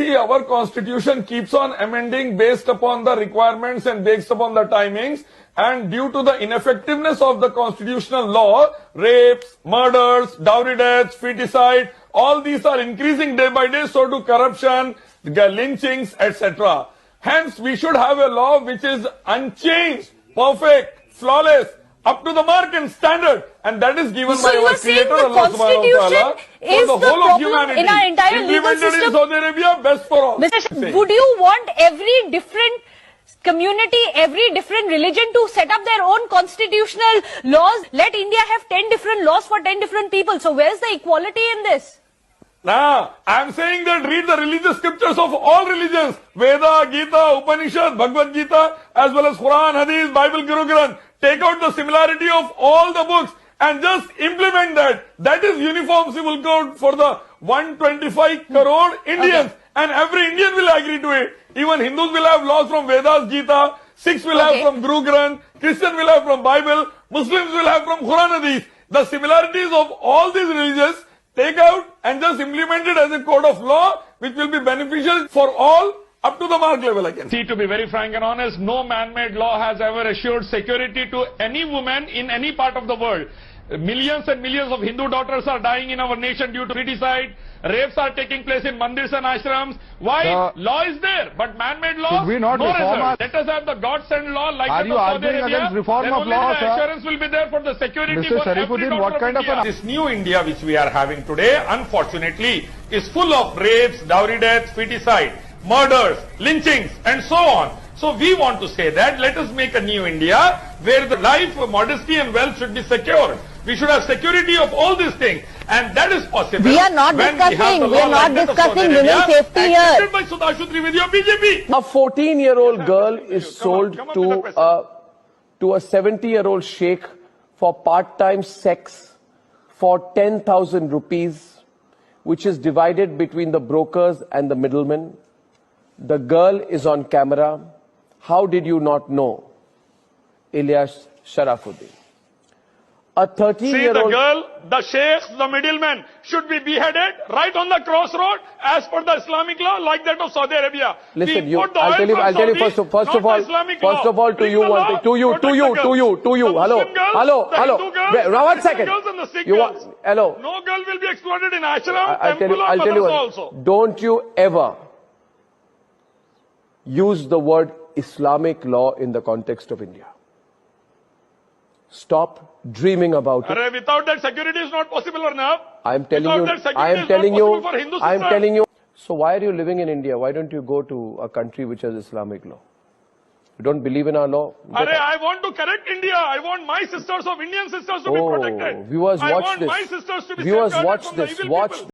See, our constitution keeps on amending based upon the requirements and based upon the timings. And due to the ineffectiveness of the constitutional law, rapes, murders, dowry deaths, feticide, all these are increasing day by day. So do corruption, lynchings, etc. Hence, we should have a law which is unchanged, perfect, flawless, up to the mark and standard, and that is given by our Creator, Allah Subhanahu wa Taala, for the whole of humanity. In our entire legal Implemented system. in Saudi Arabia, best for all. Would you want every different community, every different religion to set up their own constitutional laws? Let India have 10 different laws for 10 different people. So where's the equality in this? Now, I am saying that read the religious scriptures of all religions, Veda, Gita, Upanishad, Bhagavad Gita, as well as Quran, Hadith, Bible, Guru Granth. Take out the similarity of all the books and just implement that. That is uniform civil code for the 125 crore Indians. Okay. And every Indian will agree to it. Even Hindus will have laws from Vedas, Gita, Sikhs will have from Guru Granth, Christians will have from Bible, Muslims will have from Quran Hadith. The similarities of all these religions, take out and just implement it as a code of law which will be beneficial for all up to the mark level again. See, to be very frank and honest, no man-made law has ever assured security to any woman in any part of the world. Millions and millions of Hindu daughters are dying in our nation due to feticide. Rapes are taking place in mandirs and ashrams. Why? Law is there, but man-made law, we not no reform result. Let us have the God-sent law like Are that you of Saudi arguing Arabia. against reform then of only law, the sir? assurance will be there for the security Mr. for every Sharifuddin, daughter what kind of India. This new India which we are having today, unfortunately, is full of rapes, dowry deaths, feticide, murders, lynchings, and so on. So we want to say that let us make a new India where the life, modesty and wealth should be secured. We should have security of all these things, and that is possible. We are not discussing women's safety here. By Sudhanshu Trivedi of BJP. A 14-year-old girl is sold to a 70-year-old sheikh for part-time sex for 10,000 rupees, which is divided between the brokers and the middlemen. The girl is on camera. How did you not know? Ilyas Sharifuddin. A 13-year-old... See, the girl, the sheikhs, the middlemen should be beheaded right on the crossroad as per the Islamic law, like that of Saudi Arabia. Listen, I'll tell you first of all, to you, hello. Now, 1 second. Hello. No girl will be exploited in ashram, I'll tell you also. Don't you ever use the word Islamic law in the context of India. Stop dreaming about it. Without that, security is not possible enough. I am telling you. So why are you living in India? Why don't you go to a country which has Islamic law? You don't believe in our law? I want to correct India. I want my sisters of Indian sisters to be protected. Viewers, watch this. I want my sisters to be Viewers, safeguarded watch from the this. evil Watch. people.